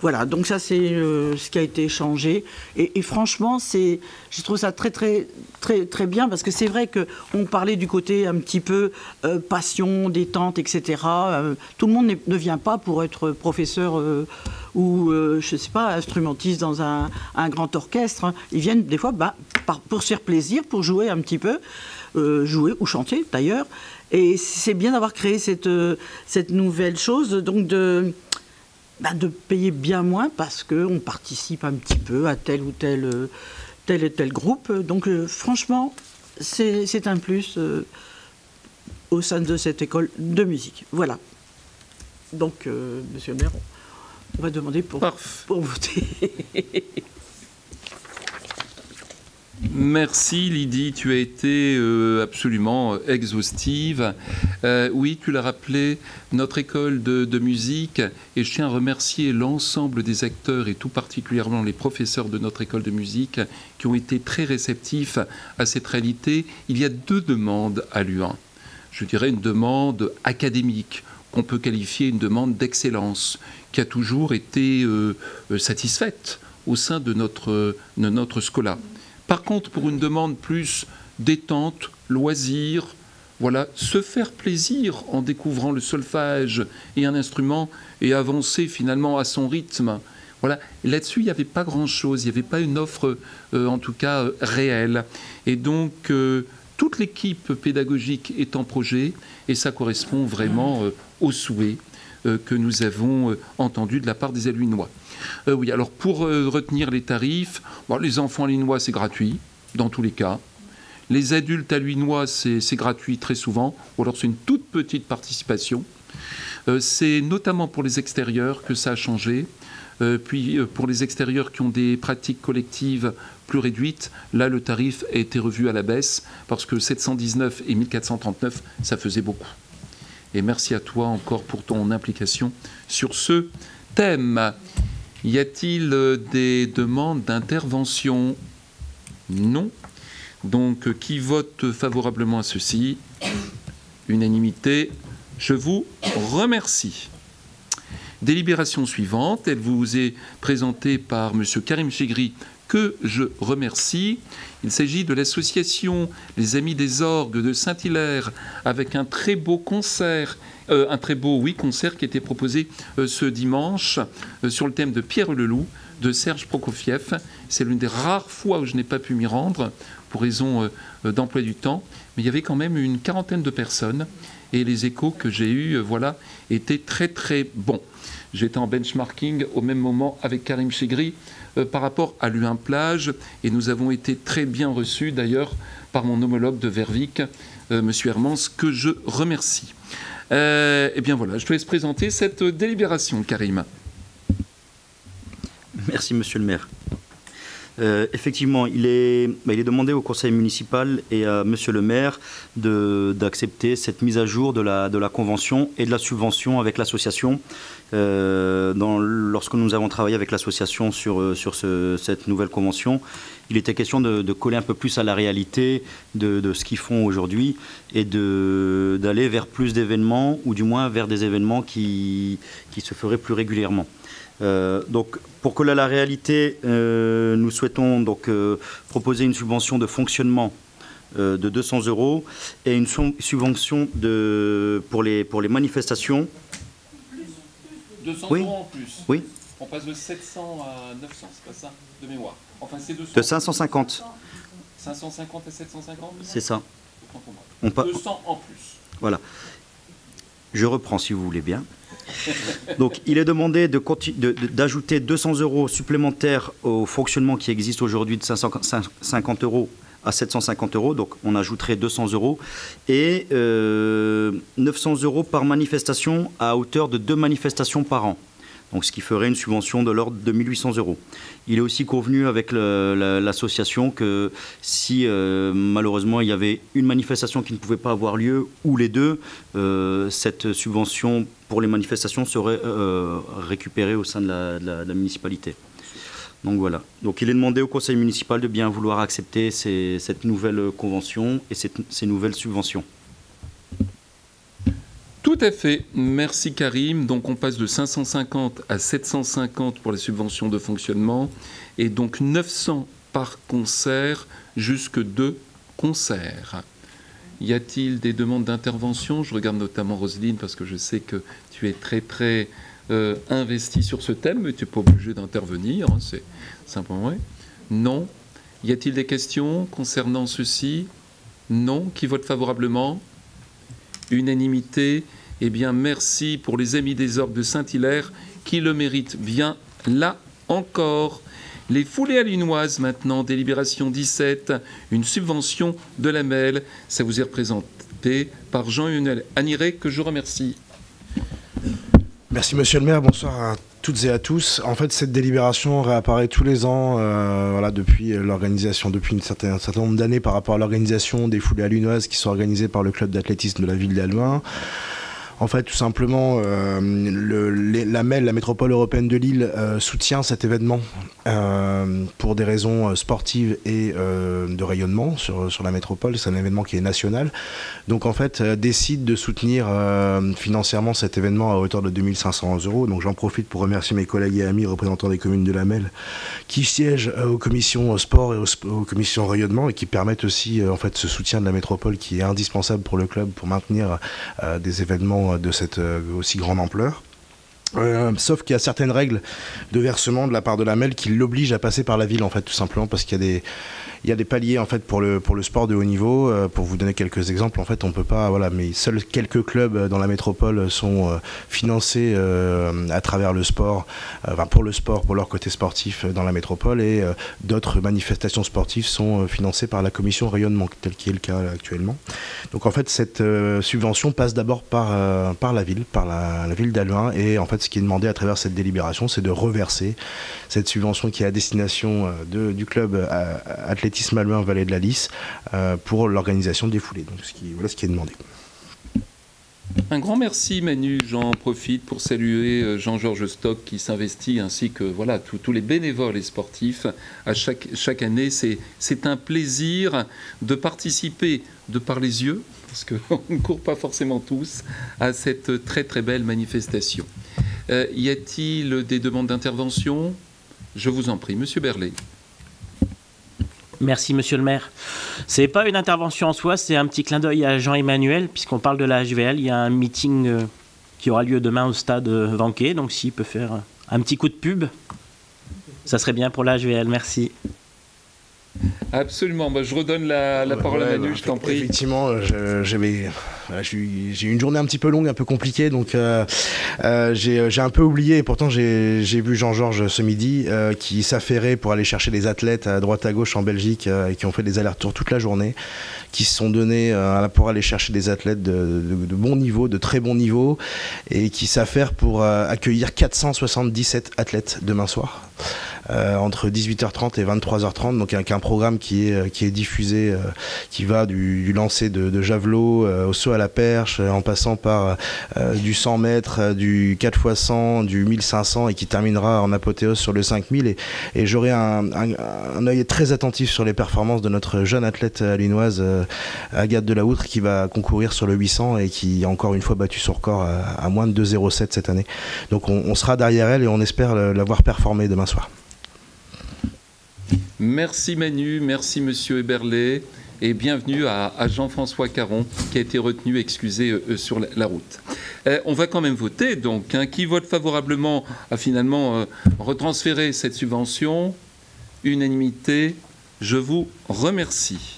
Voilà, donc ça c'est ce qui a été changé. Et franchement, je trouve ça très, très, très, très bien, parce que c'est vrai qu'on parlait du côté un petit peu passion, détente, etc. Tout le monde ne vient pas pour être professeur ou, je ne sais pas, instrumentiste dans un grand orchestre. Hein. Ils viennent des fois pour se faire plaisir, pour jouer un petit peu, jouer ou chanter d'ailleurs. Et c'est bien d'avoir créé cette nouvelle chose, donc de payer bien moins parce qu'on participe un petit peu à tel ou tel groupe. Donc franchement, c'est un plus au sein de cette école de musique. Voilà. Donc, monsieur le maire, on va demander pour voter. Merci Lydie, tu as été absolument exhaustive. Oui, tu l'as rappelé, notre école de musique, et je tiens à remercier l'ensemble des acteurs et tout particulièrement les professeurs de notre école de musique qui ont été très réceptifs à cette réalité. Il y a deux demandes à l'U1. Je dirais une demande académique, qu'on peut qualifier une demande d'excellence, qui a toujours été satisfaite au sein de notre scola. Par contre, pour une demande plus détente, loisir, voilà, se faire plaisir en découvrant le solfège et un instrument et avancer finalement à son rythme. Voilà, là-dessus, il n'y avait pas grand-chose, il n'y avait pas une offre, en tout cas, réelle. Et donc, toute l'équipe pédagogique est en projet et ça correspond vraiment aux souhaits que nous avons entendus de la part des alluinois. Oui, alors pour retenir les tarifs, les enfants alluinois, c'est gratuit, dans tous les cas. Les adultes alluinois, c'est gratuit très souvent, ou alors c'est une toute petite participation. C'est notamment pour les extérieurs que ça a changé. Puis pour les extérieurs qui ont des pratiques collectives plus réduites, là le tarif a été revu à la baisse, parce que 719 et 1439, ça faisait beaucoup. Et merci à toi encore pour ton implication sur ce thème. Y a-t-il des demandes d'intervention? Non. Donc, qui vote favorablement à ceci? Unanimité. Je vous remercie. Délibération suivante. Elle vous est présentée par M. Karim Chegri, que je remercie. Il s'agit de l'association Les Amis des Orgues de Saint-Hilaire, avec un très beau concert. Concert qui a été proposé ce dimanche sur le thème de Pierre le Loup de Serge Prokofiev. C'est l'une des rares fois où je n'ai pas pu m'y rendre pour raison d'emploi du temps, mais il y avait quand même une quarantaine de personnes et les échos que j'ai eus étaient très très bons. J'étais en benchmarking au même moment avec Karim Chegri par rapport à l'U1 Plage et nous avons été très bien reçus d'ailleurs par mon homologue de Vervic, M. Hermans, que je remercie. Eh bien voilà, je te laisse présenter cette délibération, Karim. Merci, monsieur le maire. Effectivement, il est demandé au conseil municipal et à monsieur le maire d'accepter cette mise à jour de la convention et de la subvention avec l'association. Lorsque nous avons travaillé avec l'association sur cette nouvelle convention, il était question de coller un peu plus à la réalité de ce qu'ils font aujourd'hui et d'aller vers plus d'événements, ou du moins vers des événements qui se feraient plus régulièrement. Donc, pour coller à la réalité, nous souhaitons donc proposer une subvention de fonctionnement de 200 € et une subvention pour les manifestations. 200 oui. € en plus. Oui. On passe de 700 à 900, c'est pas ça, de mémoire. Enfin, c'est 200. De 550. 550 à 750. C'est ça. 200 en plus. Voilà. Je reprends si vous voulez bien. Donc, il est demandé d'ajouter 200 € supplémentaires au fonctionnement qui existe aujourd'hui de 550 € à 750 €. Donc, on ajouterait 200 € et 900 € par manifestation à hauteur de 2 manifestations par an. Donc, ce qui ferait une subvention de l'ordre de 1 800 €. Il est aussi convenu avec l'association que si malheureusement il y avait une manifestation qui ne pouvait pas avoir lieu, ou les deux, cette subvention pour les manifestations serait récupérée au sein de la municipalité. Donc voilà. Donc il est demandé au conseil municipal de bien vouloir accepter cette nouvelle convention et ces nouvelles subventions. Tout à fait. Merci Karim. Donc on passe de 550 à 750 pour les subventions de fonctionnement et donc 900 par concert, jusque 2 concerts. Y a-t-il des demandes d'intervention? Je regarde notamment Roselyne parce que je sais que tu es très très investi sur ce thème, mais tu n'es pas obligé d'intervenir, hein, c'est simplement vrai. Non. Y a-t-il des questions concernant ceci? Non. Qui vote favorablement? Unanimité. Eh bien, merci pour les Amis des Orgues de Saint-Hilaire qui le méritent bien là encore. Les Foulées Allunoises maintenant, délibération 17, une subvention de la MEL. Ça vous est représenté par Jean-Lionel Aniré, que je remercie. Merci Monsieur le maire, bonsoir à toutes et à tous. En fait, cette délibération réapparaît tous les ans depuis l'organisation, depuis un certain nombre d'années par rapport à l'organisation des Foulées Allunoises qui sont organisées par le club d'athlétisme de la ville d'Halluin. En fait, tout simplement, la MEL, la métropole européenne de Lille, soutient cet événement pour des raisons sportives et de rayonnement sur la métropole. C'est un événement qui est national. Donc, en fait, décide de soutenir financièrement cet événement à hauteur de 2 500 €. Donc, j'en profite pour remercier mes collègues et amis représentants des communes de la MEL qui siègent aux commissions sport et aux commissions rayonnement et qui permettent aussi en fait, ce soutien de la métropole qui est indispensable pour le club pour maintenir des événements de cette aussi grande ampleur. Sauf qu'il y a certaines règles de versement de la part de la MEL qui l'obligent à passer par la ville, en fait, tout simplement parce qu'il y a des paliers en fait pour le sport de haut niveau. Pour vous donner quelques exemples, en fait, on peut pas, voilà, mais seuls quelques clubs dans la métropole sont financés à travers le sport, pour le sport, pour leur côté sportif dans la métropole, et d'autres manifestations sportives sont financées par la commission rayonnement, tel qui est le cas actuellement. Donc en fait, cette subvention passe d'abord par la ville, par la ville d'Halluin, et en fait, ce qui est demandé à travers cette délibération, c'est de reverser cette subvention qui est à destination du club athlétisme Halluin Vallée de la Lys pour l'organisation des foulées. Donc voilà ce qui est demandé. Un grand merci Manu. J'en profite pour saluer Jean-Georges Stock qui s'investit, ainsi que voilà, tous les bénévoles et sportifs à chaque année. C'est un plaisir de participer de par les yeux, parce qu'on ne court pas forcément tous, à cette très très belle manifestation. Y a-t-il des demandes d'intervention? Je vous en prie, Monsieur Berlet. Merci, Monsieur le maire. Ce n'est pas une intervention en soi, c'est un petit clin d'œil à Jean-Emmanuel, puisqu'on parle de la HVL. Il y a un meeting qui aura lieu demain au stade Vanquet, donc s'il peut faire un petit coup de pub, ça serait bien pour la HVL. Merci. Absolument. Je redonne la parole à Manu, je t'en prie. Effectivement, j'ai eu une journée un petit peu longue, un peu compliquée, donc j'ai un peu oublié, et pourtant j'ai vu Jean-Georges ce midi qui s'affairait pour aller chercher des athlètes à droite à gauche en Belgique et qui ont fait des allers-retours toute la journée, qui se sont donnés pour aller chercher des athlètes de bon niveau, de très bon niveau, et qui s'affairent pour accueillir 477 athlètes demain soir. entre 18h30 et 23h30, donc avec un programme qui est diffusé, qui va du lancer de javelot au saut à la perche, en passant par du 100 mètres, du 4x100, du 1500 et qui terminera en apothéose sur le 5000. Et j'aurai un œil très attentif sur les performances de notre jeune athlète linoise Agathe Delahoutre, qui va concourir sur le 800 et qui a encore une fois battu son record à moins de 2,07 cette année. Donc on sera derrière elle et on espère la voir performer demain soir. Merci Manu, merci Monsieur Eberlé et bienvenue à Jean-François Caron qui a été retenu, excusez, sur la route. On va quand même voter, donc. Qui vote favorablement à finalement retransférer cette subvention? Unanimité, je vous remercie.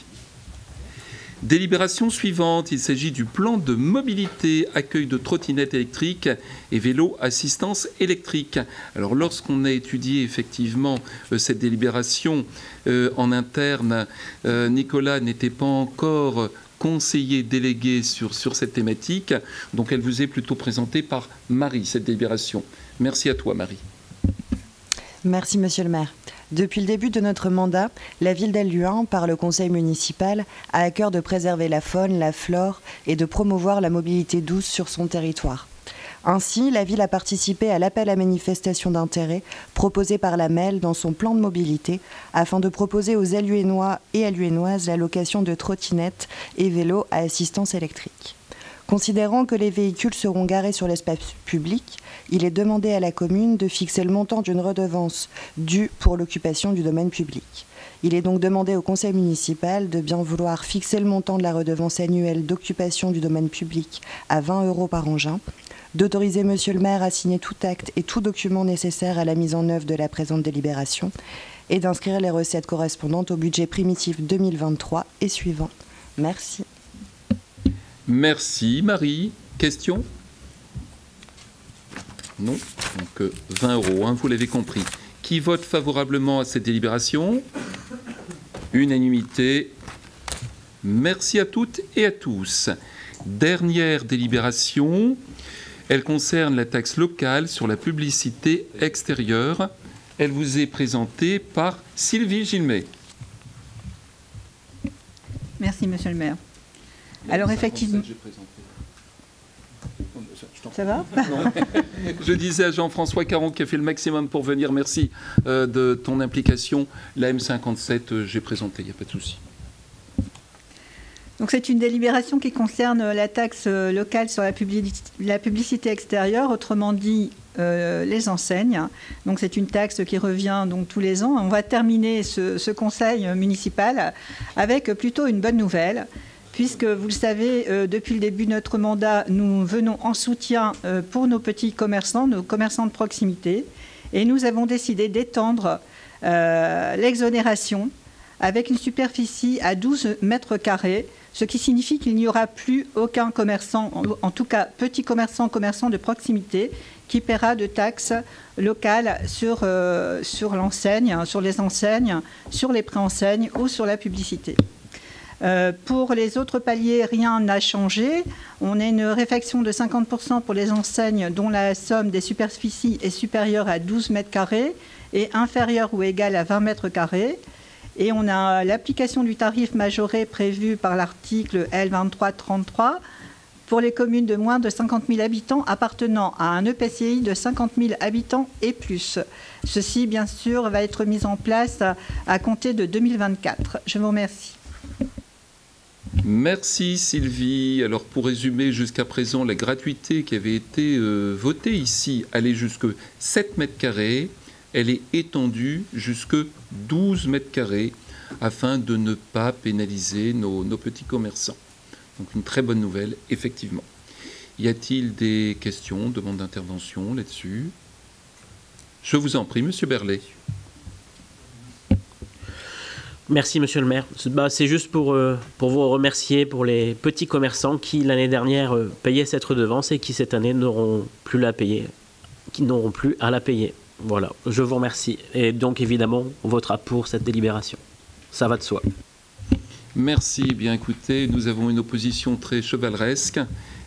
Délibération suivante, il s'agit du plan de mobilité, accueil de trottinettes électriques et vélos assistance électrique. Alors lorsqu'on a étudié effectivement cette délibération en interne, Nicolas n'était pas encore conseiller délégué sur cette thématique, donc elle vous est plutôt présentée par Marie, cette délibération. Merci à toi Marie. Merci Monsieur le maire. Depuis le début de notre mandat, la ville d'Alluin, par le conseil municipal, a à cœur de préserver la faune, la flore et de promouvoir la mobilité douce sur son territoire. Ainsi, la ville a participé à l'appel à manifestation d'intérêt proposé par la MEL dans son plan de mobilité afin de proposer aux Alluénois et Alluénoises la location de trottinettes et vélos à assistance électrique. Considérant que les véhicules seront garés sur l'espace public, il est demandé à la commune de fixer le montant d'une redevance due pour l'occupation du domaine public. Il est donc demandé au conseil municipal de bien vouloir fixer le montant de la redevance annuelle d'occupation du domaine public à 20 € par engin, d'autoriser Monsieur le maire à signer tout acte et tout document nécessaire à la mise en œuvre de la présente délibération et d'inscrire les recettes correspondantes au budget primitif 2023 et suivant. Merci. Merci Marie. Question? Non. Donc 20 €, vous l'avez compris. Qui vote favorablement à cette délibération? Unanimité. Merci à toutes et à tous. Dernière délibération. Elle concerne la taxe locale sur la publicité extérieure. Elle vous est présentée par Sylvie Gilmet. Merci, Monsieur le maire. Alors effectivement... Ça va? Je disais à Jean-François Caron qui a fait le maximum pour venir. Merci de ton implication. La M57, j'ai présenté, il n'y a pas de souci. Donc c'est une délibération qui concerne la taxe locale sur la publicité extérieure, autrement dit les enseignes. Donc c'est une taxe qui revient donc tous les ans. On va terminer ce conseil municipal avec plutôt une bonne nouvelle, puisque vous le savez, depuis le début de notre mandat, nous venons en soutien pour nos petits commerçants, nos commerçants de proximité, et nous avons décidé d'étendre l'exonération avec une superficie à 12 mètres carrés, ce qui signifie qu'il n'y aura plus aucun commerçant, en tout cas petit commerçant de proximité, qui paiera de taxes locales sur l'enseigne, sur les enseignes, sur les préenseignes ou sur la publicité. Pour les autres paliers, rien n'a changé. On a une réfaction de 50% pour les enseignes dont la somme des superficies est supérieure à 12 mètres carrés et inférieure ou égale à 20 mètres carrés. Et on a l'application du tarif majoré prévu par l'article L2333 pour les communes de moins de 50 000 habitants appartenant à un EPCI de 50 000 habitants et plus. Ceci, bien sûr, va être mis en place à compter de 2024. Je vous remercie. Merci Sylvie. Alors pour résumer, jusqu'à présent, la gratuité qui avait été votée ici allait jusque 7 mètres carrés. Elle est étendue jusque 12 mètres carrés afin de ne pas pénaliser nos petits commerçants. Donc une très bonne nouvelle, effectivement. Y a-t-il des questions, demandes d'intervention là-dessus? Je vous en prie, Monsieur Berlet. Merci, Monsieur le maire. C'est juste pour vous remercier pour les petits commerçants qui, l'année dernière, payaient cette redevance et qui, cette année, n'auront plus à la payer. Voilà, je vous remercie. Et donc, évidemment, on votera pour cette délibération. Ça va de soi. Merci. Bien écoutez, nous avons une opposition très chevaleresque.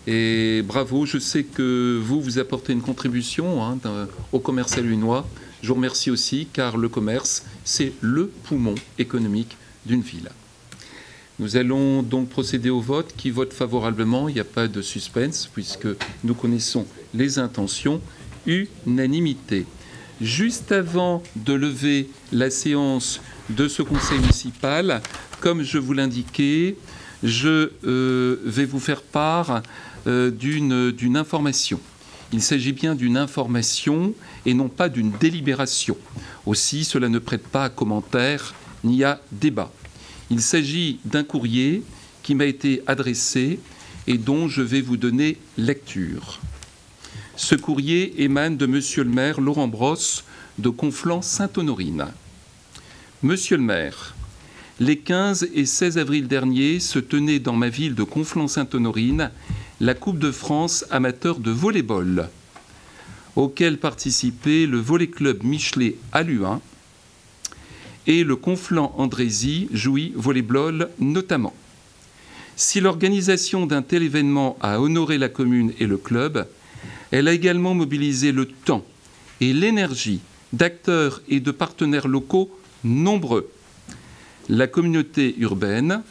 Et bravo, je sais que vous apportez une contribution au commerce alluinois. Je vous remercie aussi car le commerce, c'est le poumon économique d'une ville. Nous allons donc procéder au vote. Qui vote favorablement? Il n'y a pas de suspense puisque nous connaissons les intentions. Unanimité. Juste avant de lever la séance de ce conseil municipal, comme je vous l'indiquais, je vais vous faire part d'une information. Il s'agit bien d'une information et non pas d'une délibération. Aussi, cela ne prête pas à commentaire ni à débat. Il s'agit d'un courrier qui m'a été adressé et dont je vais vous donner lecture. Ce courrier émane de Monsieur le maire Laurent Brosse de Conflans-Sainte-Honorine. Monsieur le maire, les 15 et 16 avril dernier se tenait dans ma ville de Conflans-Sainte-Honorine la Coupe de France amateur de volley-ball, auquel participaient le volley-club Michelet à Luin et le Conflans-Andrézy Jouy volley-ball notamment. Si l'organisation d'un tel événement a honoré la commune et le club, elle a également mobilisé le temps et l'énergie d'acteurs et de partenaires locaux nombreux. La communauté urbaine,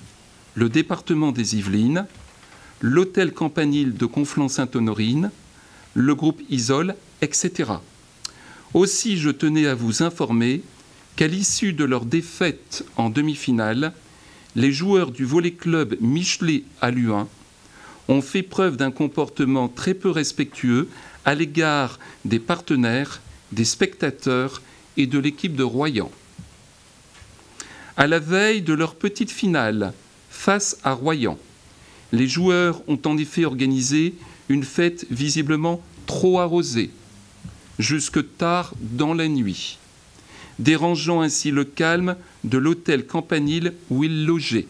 le département des Yvelines, l'hôtel Campanile de Conflans-Sainte-Honorine, le groupe Isole, etc. Aussi, je tenais à vous informer qu'à l'issue de leur défaite en demi-finale, les joueurs du volley-club Michelet à Luin ont fait preuve d'un comportement très peu respectueux à l'égard des partenaires, des spectateurs et de l'équipe de Royan. À la veille de leur petite finale face à Royan, les joueurs ont en effet organisé une fête visiblement trop arrosée, jusque tard dans la nuit, dérangeant ainsi le calme de l'hôtel Campanile où ils logeaient.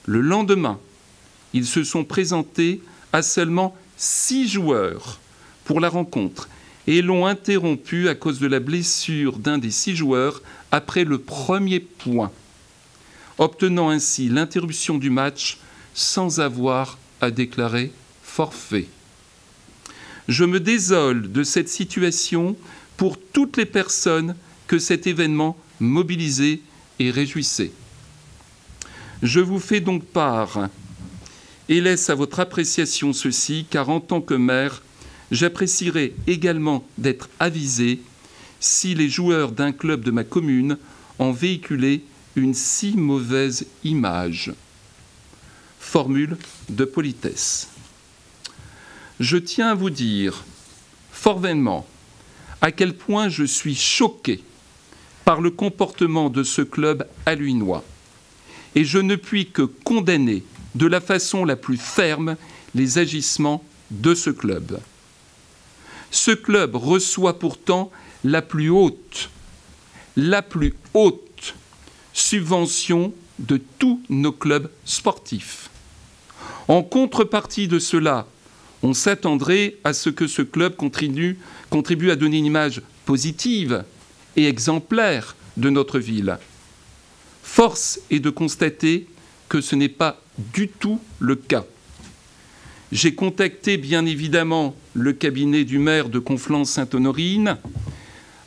Le lendemain, ils se sont présentés à seulement 6 joueurs pour la rencontre et l'ont interrompu à cause de la blessure d'un des 6 joueurs après le premier point, obtenant ainsi l'interruption du match sans avoir à déclarer forfait. Je me désole de cette situation pour toutes les personnes que cet événement mobilisait et réjouissait. Je vous fais donc part et laisse à votre appréciation ceci, car en tant que maire, j'apprécierais également d'être avisé si les joueurs d'un club de ma commune ont véhiculé une si mauvaise image. Formule de politesse. Je tiens à vous dire formellement à quel point je suis choqué par le comportement de ce club alluinois. Et je ne puis que condamner de la façon la plus ferme les agissements de ce club. Ce club reçoit pourtant la plus haute subvention de tous nos clubs sportifs. En contrepartie de cela, on s'attendrait à ce que ce club contribue à donner une image positive et exemplaire de notre ville. Force est de constater que ce n'est pas du tout le cas. J'ai contacté bien évidemment le cabinet du maire de Conflans-Sainte-Honorine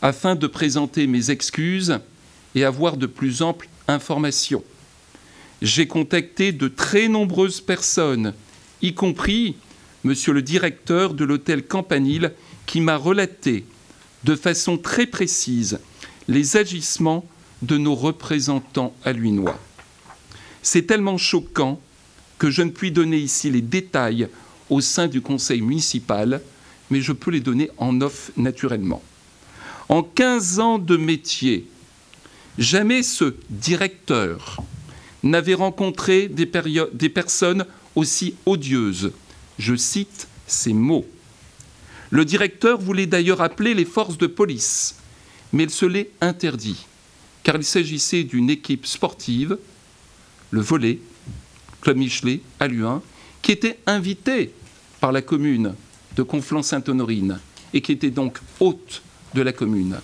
afin de présenter mes excuses et avoir de plus amples informations. J'ai contacté de très nombreuses personnes, y compris monsieur le directeur de l'hôtel Campanile, qui m'a relaté de façon très précise les agissements de nos représentants alluinois. C'est tellement choquant que je ne puis donner ici les détails au sein du conseil municipal, mais je peux les donner en off naturellement. En 15 ans de métier, jamais ce directeur n'avait rencontré des personnes aussi odieuses. Je cite ces mots. Le directeur voulait d'ailleurs appeler les forces de police, mais il se l'est interdit, car il s'agissait d'une équipe sportive, le volley, Club Michelet à Luin, qui était invitée par la commune de Conflans-Sainte-Honorine et qui était donc hôte de la commune.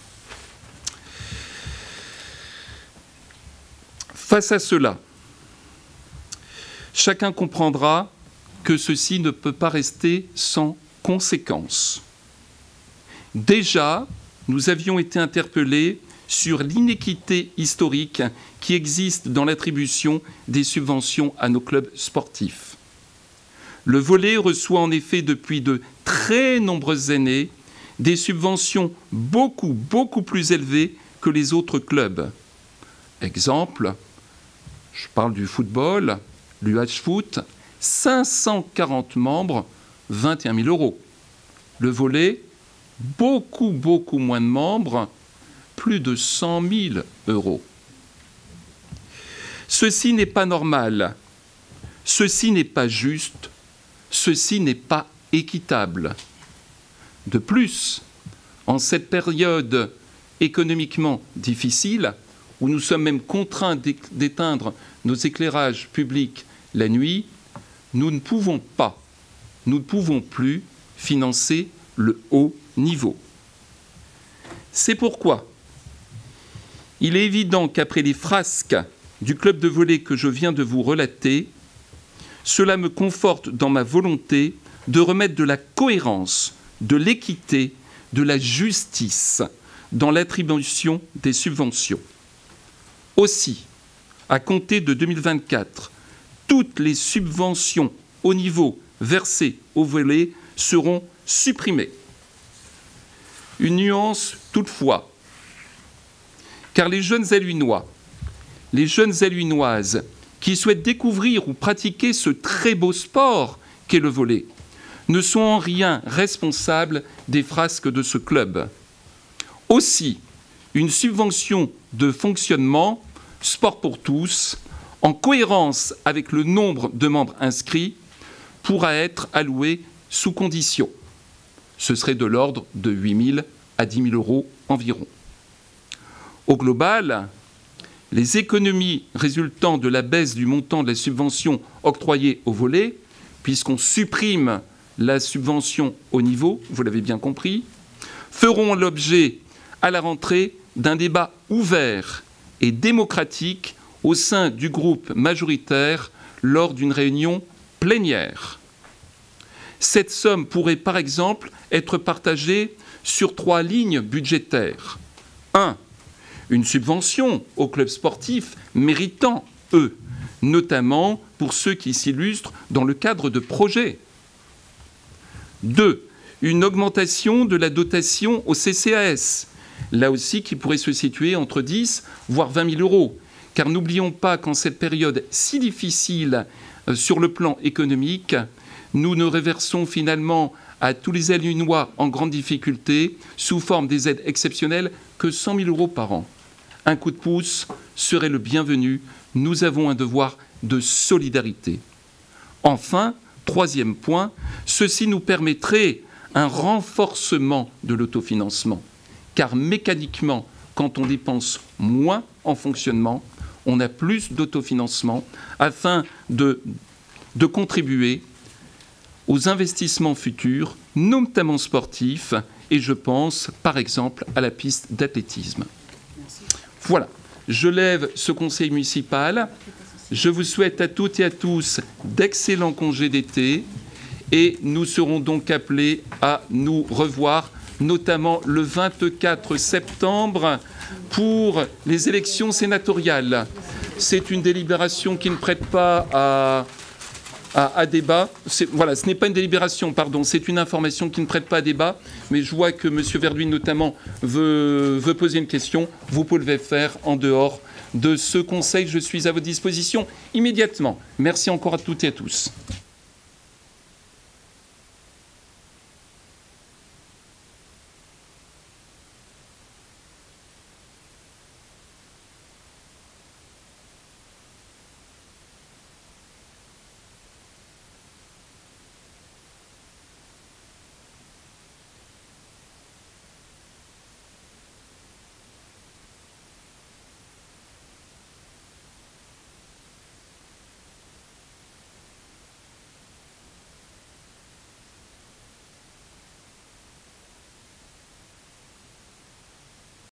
Face à cela, chacun comprendra que ceci ne peut pas rester sans conséquences. Déjà, nous avions été interpellés sur l'inéquité historique qui existe dans l'attribution des subventions à nos clubs sportifs. Le volley reçoit en effet depuis de très nombreuses années des subventions beaucoup plus élevées que les autres clubs. Exemple, je parle du football, l'UH Foot, 540 membres, 21 000 euros. Le volley, beaucoup moins de membres, plus de 100 000 euros. Ceci n'est pas normal, ceci n'est pas juste, ceci n'est pas équitable. De plus, en cette période économiquement difficile, où nous sommes même contraints d'éteindre nos éclairages publics la nuit, nous ne pouvons plus financer le haut niveau. C'est pourquoi il est évident qu'après les frasques du club de volley que je viens de vous relater, cela me conforte dans ma volonté de remettre de la cohérence, de l'équité, de la justice dans l'attribution des subventions. Aussi, à compter de 2024, toutes les subventions au niveau versées au volley seront supprimées. Une nuance toutefois, car les jeunes Alluinois, les jeunes Alluinoises qui souhaitent découvrir ou pratiquer ce très beau sport qu'est le volley ne sont en rien responsables des frasques de ce club. Aussi, une subvention de fonctionnement, sport pour tous, en cohérence avec le nombre de membres inscrits, pourra être allouée sous condition. Ce serait de l'ordre de 8 000 à 10 000 euros environ. Au global, les économies résultant de la baisse du montant de la subvention octroyée au volley, puisqu'on supprime la subvention au niveau, vous l'avez bien compris, feront l'objet à la rentrée d'un débat ouvert et démocratique au sein du groupe majoritaire lors d'une réunion plénière. Cette somme pourrait par exemple être partagée sur 3 lignes budgétaires. 1. Une subvention aux clubs sportifs méritant, eux, notamment pour ceux qui s'illustrent dans le cadre de projets. 2. Une augmentation de la dotation au CCAS, là aussi qui pourrait se situer entre 10 voire 20 000 euros. Car n'oublions pas qu'en cette période si difficile sur le plan économique, nous ne reversons finalement à tous les Alluinois en grande difficulté, sous forme des aides exceptionnelles, que 100 000 euros par an. Un coup de pouce serait le bienvenu. Nous avons un devoir de solidarité. Enfin, 3e point, ceci nous permettrait un renforcement de l'autofinancement. Car mécaniquement, quand on dépense moins en fonctionnement, on a plus d'autofinancement afin de contribuer aux investissements futurs, notamment sportifs, et je pense par exemple à la piste d'athlétisme. Voilà, je lève ce conseil municipal. Je vous souhaite à toutes et à tous d'excellents congés d'été et nous serons donc appelés à nous revoir, notamment le 24 septembre pour les élections sénatoriales. C'est une délibération qui ne prête pas à débat. Voilà, ce n'est pas une délibération, pardon, c'est une information qui ne prête pas à débat, mais je vois que M. Verduin notamment veut poser une question. Vous pouvez le faire en dehors de ce conseil. Je suis à votre disposition immédiatement. Merci encore à toutes et à tous.